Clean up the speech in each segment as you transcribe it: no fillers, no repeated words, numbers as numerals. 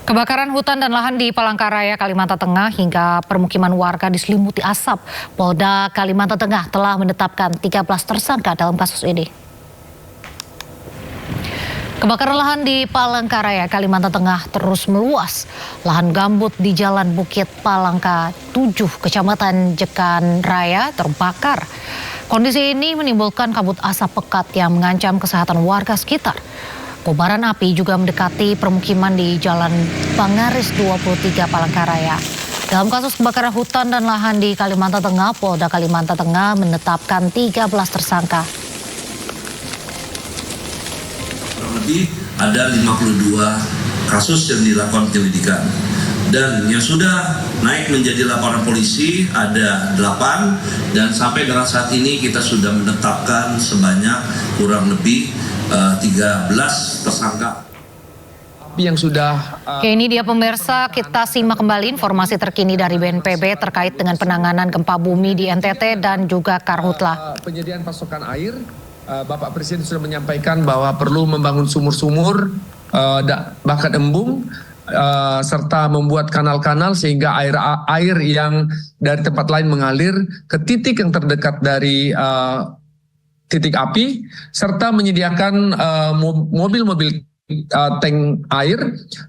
Kebakaran hutan dan lahan di Palangkaraya, Kalimantan Tengah hingga permukiman warga diselimuti asap. Polda Kalimantan Tengah telah menetapkan 13 tersangka dalam kasus ini. Kebakaran lahan di Palangkaraya, Kalimantan Tengah terus meluas. Lahan gambut di Jalan Bukit Palangka 7, Kecamatan Jekan Raya terbakar. Kondisi ini menimbulkan kabut asap pekat yang mengancam kesehatan warga sekitar. Kobaran api juga mendekati permukiman di Jalan Pangaris 23 Palangkaraya. Dalam kasus kebakaran hutan dan lahan di Kalimantan Tengah, Polda Kalimantan Tengah menetapkan 13 tersangka. Kurang lebih ada 52 kasus yang dilakukan penyelidikan. Dan yang sudah naik menjadi laporan polisi ada 8, dan sampai dengan saat ini kita sudah menetapkan sebanyak kurang lebih 13 tersangka. Yang sudah Oke, ini dia pemirsa, kita simak kembali informasi terkini dari BNPB terkait dengan penanganan gempa bumi di NTT dan juga Karhutla. Penyediaan pasokan air, Bapak Presiden sudah menyampaikan bahwa perlu membangun sumur-sumur, bahkan embung, serta membuat kanal-kanal sehingga air yang dari tempat lain mengalir ke titik yang terdekat dari titik api, serta menyediakan mobil-mobil tank air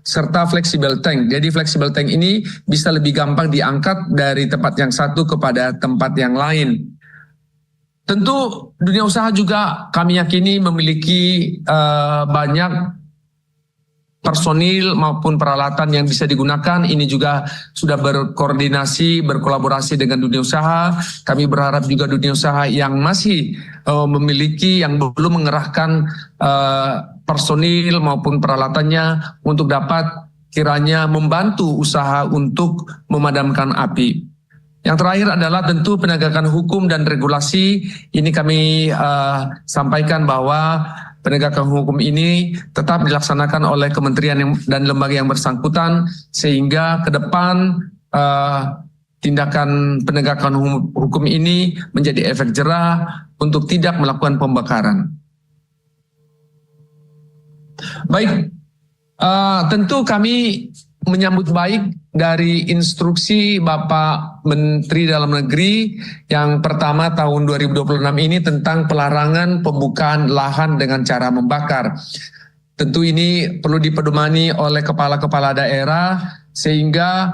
serta flexible tank. Jadi flexible tank ini bisa lebih gampang diangkat dari tempat yang satu kepada tempat yang lain. Tentu dunia usaha juga kami yakini memiliki banyak personil maupun peralatan yang bisa digunakan. Ini juga sudah berkoordinasi, berkolaborasi dengan dunia usaha. Kami berharap juga dunia usaha yang masih memiliki, yang belum mengerahkan personil maupun peralatannya untuk dapat kiranya membantu usaha untuk memadamkan api. Yang terakhir adalah tentu penegakan hukum dan regulasi. Ini kami sampaikan bahwa penegakan hukum ini tetap dilaksanakan oleh kementerian dan lembaga yang bersangkutan, sehingga ke depan tindakan penegakan hukum ini menjadi efek jerah untuk tidak melakukan pembakaran. Baik, tentu kami menyambut baik dari instruksi Bapak Menteri Dalam Negeri yang pertama tahun 2026 ini tentang pelarangan pembukaan lahan dengan cara membakar. Tentu ini perlu dipedomani oleh kepala-kepala daerah, sehingga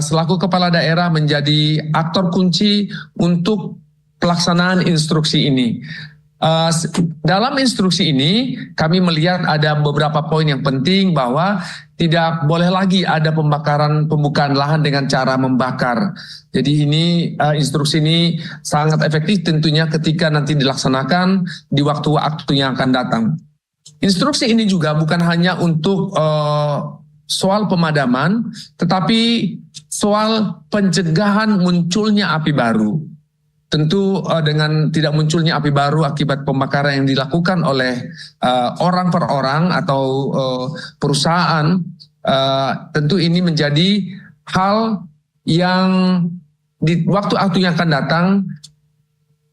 selaku kepala daerah menjadi aktor kunci untuk pelaksanaan instruksi ini. Dalam instruksi ini kami melihat ada beberapa poin yang penting, bahwa tidak boleh lagi ada pembukaan lahan dengan cara membakar. Jadi ini instruksi ini sangat efektif tentunya ketika nanti dilaksanakan di waktu-waktu yang akan datang. Instruksi ini juga bukan hanya untuk soal pemadaman, tetapi soal pencegahan munculnya api baru. Tentu dengan tidak munculnya api baru akibat pembakaran yang dilakukan oleh orang per orang atau perusahaan, tentu ini menjadi hal yang di waktu-waktu yang akan datang,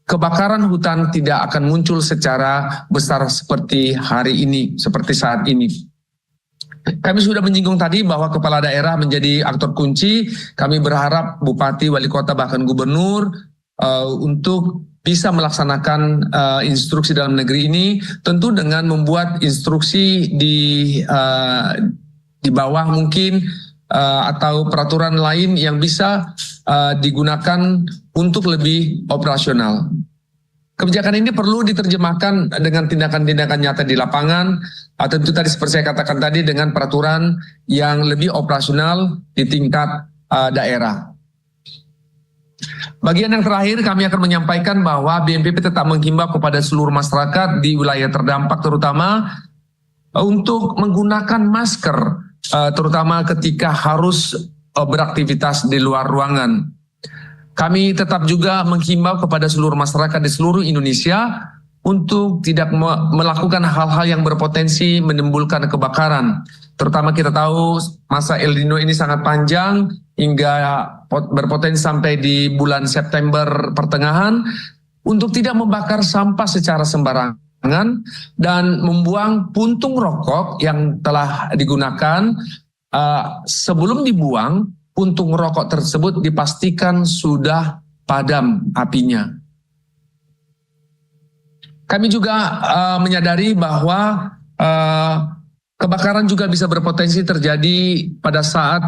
kebakaran hutan tidak akan muncul secara besar seperti hari ini, seperti saat ini. Kami sudah menyinggung tadi bahwa kepala daerah menjadi aktor kunci. Kami berharap bupati, wali kota, bahkan gubernur untuk bisa melaksanakan instruksi dalam negeri ini, tentu dengan membuat instruksi di bawah mungkin atau peraturan lain yang bisa digunakan untuk lebih operasional. Kebijakan ini perlu diterjemahkan dengan tindakan-tindakan nyata di lapangan, tentu tadi seperti saya katakan tadi, dengan peraturan yang lebih operasional di tingkat daerah. Bagian yang terakhir, kami akan menyampaikan bahwa BNPB tetap menghimbau kepada seluruh masyarakat di wilayah terdampak terutama untuk menggunakan masker, terutama ketika harus beraktivitas di luar ruangan. Kami tetap juga menghimbau kepada seluruh masyarakat di seluruh Indonesia untuk tidak melakukan hal-hal yang berpotensi menimbulkan kebakaran. Terutama kita tahu masa El Nino ini sangat panjang, hingga berpotensi sampai di bulan September pertengahan, untuk tidak membakar sampah secara sembarangan dan membuang puntung rokok yang telah digunakan sebelum dibuang, puntung rokok tersebut dipastikan sudah padam apinya. Kami juga menyadari bahwa kebakaran juga bisa berpotensi terjadi pada saat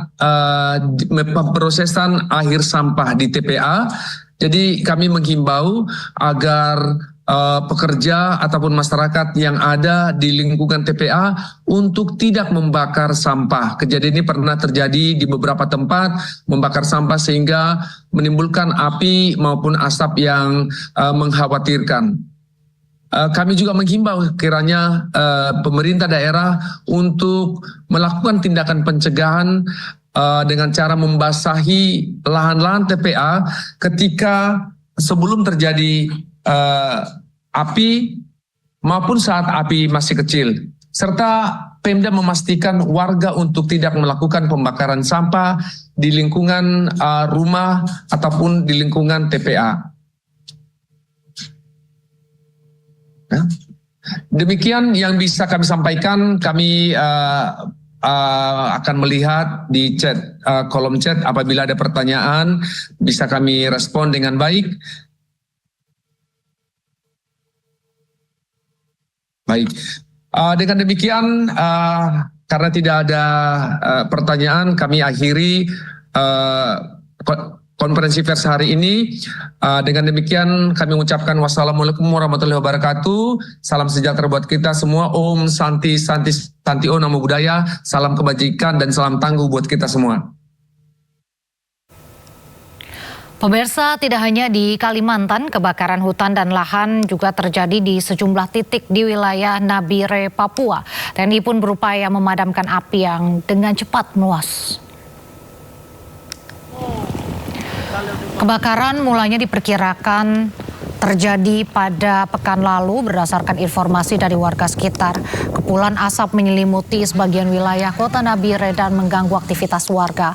pemrosesan akhir sampah di TPA. Jadi kami menghimbau agar pekerja ataupun masyarakat yang ada di lingkungan TPA untuk tidak membakar sampah. Kejadian ini pernah terjadi di beberapa tempat, membakar sampah sehingga menimbulkan api maupun asap yang mengkhawatirkan. Kami juga menghimbau kiranya pemerintah daerah untuk melakukan tindakan pencegahan dengan cara membasahi lahan-lahan TPA ketika sebelum terjadi api maupun saat api masih kecil. Serta Pemda memastikan warga untuk tidak melakukan pembakaran sampah di lingkungan rumah ataupun di lingkungan TPA. Demikian yang bisa kami sampaikan. Kami akan melihat di chat, kolom chat apabila ada pertanyaan bisa kami respon dengan baik. Baik, dengan demikian karena tidak ada pertanyaan, kami akhiri konferensi pers hari ini. Dengan demikian kami mengucapkan wassalamualaikum warahmatullahi wabarakatuh. Salam sejahtera buat kita semua. Om Santi Santi Santi Om Namo Buddhaya. Salam kebajikan dan salam tangguh buat kita semua. Pemirsa, tidak hanya di Kalimantan, kebakaran hutan dan lahan juga terjadi di sejumlah titik di wilayah Nabire, Papua. TNI pun berupaya memadamkan api yang dengan cepat meluas. Kebakaran mulanya diperkirakan terjadi pada pekan lalu berdasarkan informasi dari warga sekitar. Kepulan asap menyelimuti sebagian wilayah kota Nabire dan mengganggu aktivitas warga.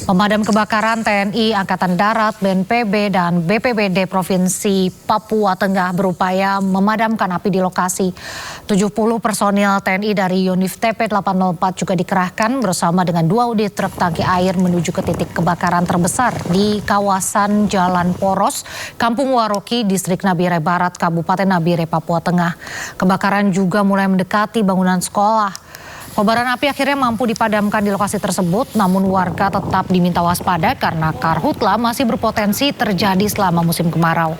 Pemadam kebakaran TNI, Angkatan Darat, BNPB, dan BPBD Provinsi Papua Tengah berupaya memadamkan api di lokasi. 70 personil TNI dari Yonif TP 804 juga dikerahkan bersama dengan 2 unit truk tangki air menuju ke titik kebakaran terbesar di kawasan Jalan Poros, Kampung Waroki, Distrik Nabire Barat, Kabupaten Nabire, Papua Tengah. Kebakaran juga mulai mendekati bangunan sekolah. Kobaran api akhirnya mampu dipadamkan di lokasi tersebut, namun warga tetap diminta waspada karena karhutla masih berpotensi terjadi selama musim kemarau.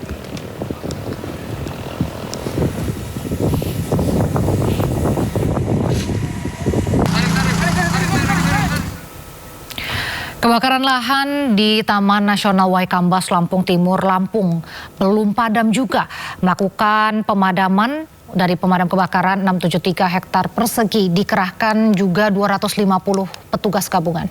Kebakaran lahan di Taman Nasional Waikambas, Lampung Timur, Lampung belum padam juga. Melakukan pemadaman dari pemadam kebakaran 673 hektar persegi dikerahkan juga 250 petugas gabungan.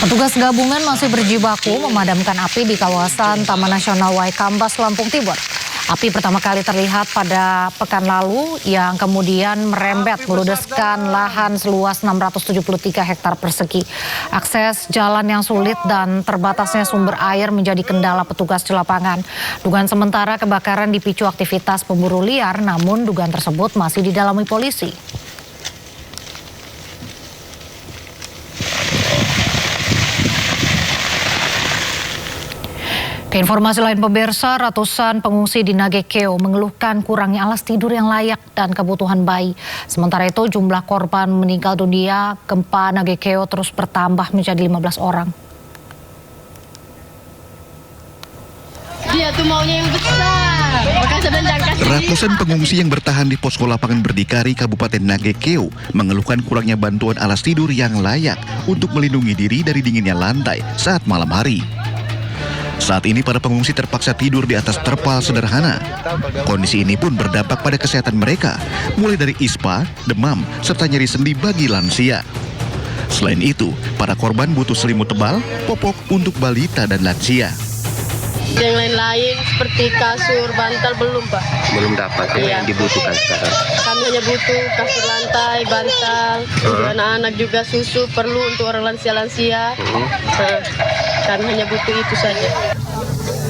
Petugas gabungan masih berjibaku memadamkan api di kawasan Taman Nasional Waikambas, Lampung Timur. Api pertama kali terlihat pada pekan lalu yang kemudian merembet meludeskan lahan seluas 673 hektar persegi. Akses jalan yang sulit dan terbatasnya sumber air menjadi kendala petugas di lapangan. Dugaan sementara kebakaran dipicu aktivitas pemburu liar, namun dugaan tersebut masih didalami polisi. Informasi lain pemirsa, ratusan pengungsi di Nagekeo mengeluhkan kurangnya alas tidur yang layak dan kebutuhan bayi. Sementara itu jumlah korban meninggal dunia gempa Nagekeo terus bertambah menjadi 15 orang. Dia tuh maunya yang besar. Ratusan pengungsi yang bertahan di posko lapangan berdikari Kabupaten Nagekeo mengeluhkan kurangnya bantuan alas tidur yang layak untuk melindungi diri dari dinginnya lantai saat malam hari. Saat ini para pengungsi terpaksa tidur di atas terpal sederhana. Kondisi ini pun berdampak pada kesehatan mereka, mulai dari ispa, demam, serta nyeri sendi bagi lansia. Selain itu, para korban butuh selimut tebal, popok untuk balita dan lansia. Yang lain-lain seperti kasur, bantal belum, Pak. Belum dapat yang dibutuhkan sekarang. Kami hanya butuh kasur lantai, bantal, anak-anak juga susu perlu untuk orang lansia-lansia. Kami hanya butuh itu saja.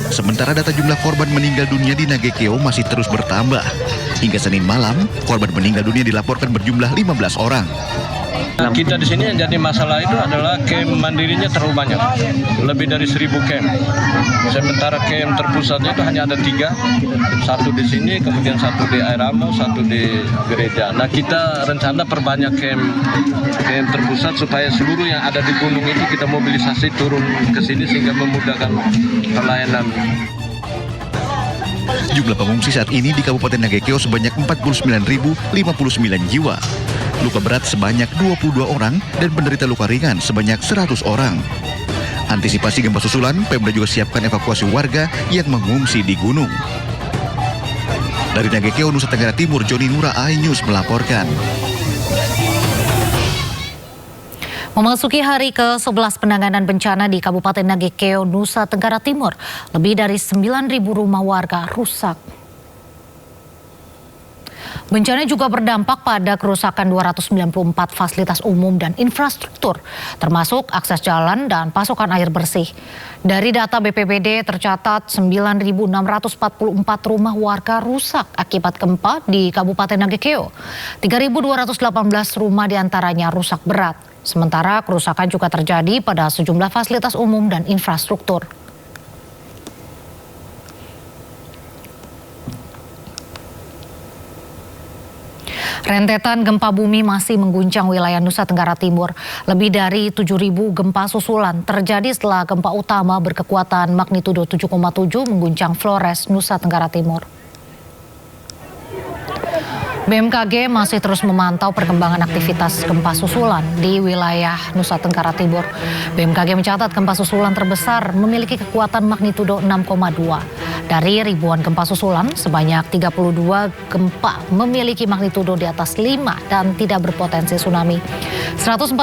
Sementara data jumlah korban meninggal dunia di Nagekeo masih terus bertambah. Hingga Senin malam, korban meninggal dunia dilaporkan berjumlah 15 orang. Kita di sini yang jadi masalah itu adalah camp mandirinya terlalu banyak, lebih dari 1000 camp. Sementara camp terpusatnya itu hanya ada 3, satu di sini, kemudian satu di Air Amo, satu di gereja. Nah kita rencana perbanyak camp terpusat supaya seluruh yang ada di gunung itu kita mobilisasi turun ke sini sehingga memudahkan pelayanan. Jumlah pengungsi saat ini di Kabupaten Nagekeo sebanyak 49.059 jiwa. Luka berat sebanyak 22 orang dan penderita luka ringan sebanyak 100 orang. Antisipasi gempa susulan, Pemda juga siapkan evakuasi warga yang mengungsi di gunung. Dari Nagekeo, Nusa Tenggara Timur, Joni Nura, iNews melaporkan. Memasuki hari ke-11 penanganan bencana di Kabupaten Nagekeo, Nusa Tenggara Timur, lebih dari 9.000 rumah warga rusak. Bencana juga berdampak pada kerusakan 294 fasilitas umum dan infrastruktur, termasuk akses jalan dan pasokan air bersih. Dari data BPBD tercatat 9.644 rumah warga rusak akibat gempa di Kabupaten Nagekeo. 3.218 rumah diantaranya rusak berat. Sementara kerusakan juga terjadi pada sejumlah fasilitas umum dan infrastruktur. Rentetan gempa bumi masih mengguncang wilayah Nusa Tenggara Timur. Lebih dari 7.000 gempa susulan terjadi setelah gempa utama berkekuatan magnitudo 7,7 mengguncang Flores, Nusa Tenggara Timur. BMKG masih terus memantau perkembangan aktivitas gempa susulan di wilayah Nusa Tenggara Timur. BMKG mencatat gempa susulan terbesar memiliki kekuatan magnitudo 6,2. Dari ribuan gempa susulan, sebanyak 32 gempa memiliki magnitudo di atas 5 dan tidak berpotensi tsunami. 141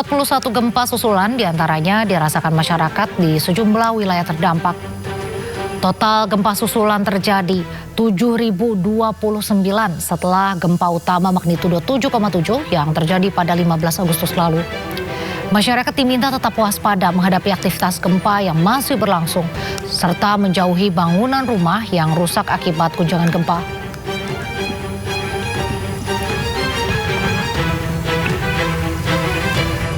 gempa susulan diantaranya dirasakan masyarakat di sejumlah wilayah terdampak. Total gempa susulan terjadi 7.029 setelah gempa utama magnitudo 7,7 yang terjadi pada 15 Agustus lalu. Masyarakat diminta tetap waspada menghadapi aktivitas gempa yang masih berlangsung, serta menjauhi bangunan rumah yang rusak akibat guncangan gempa.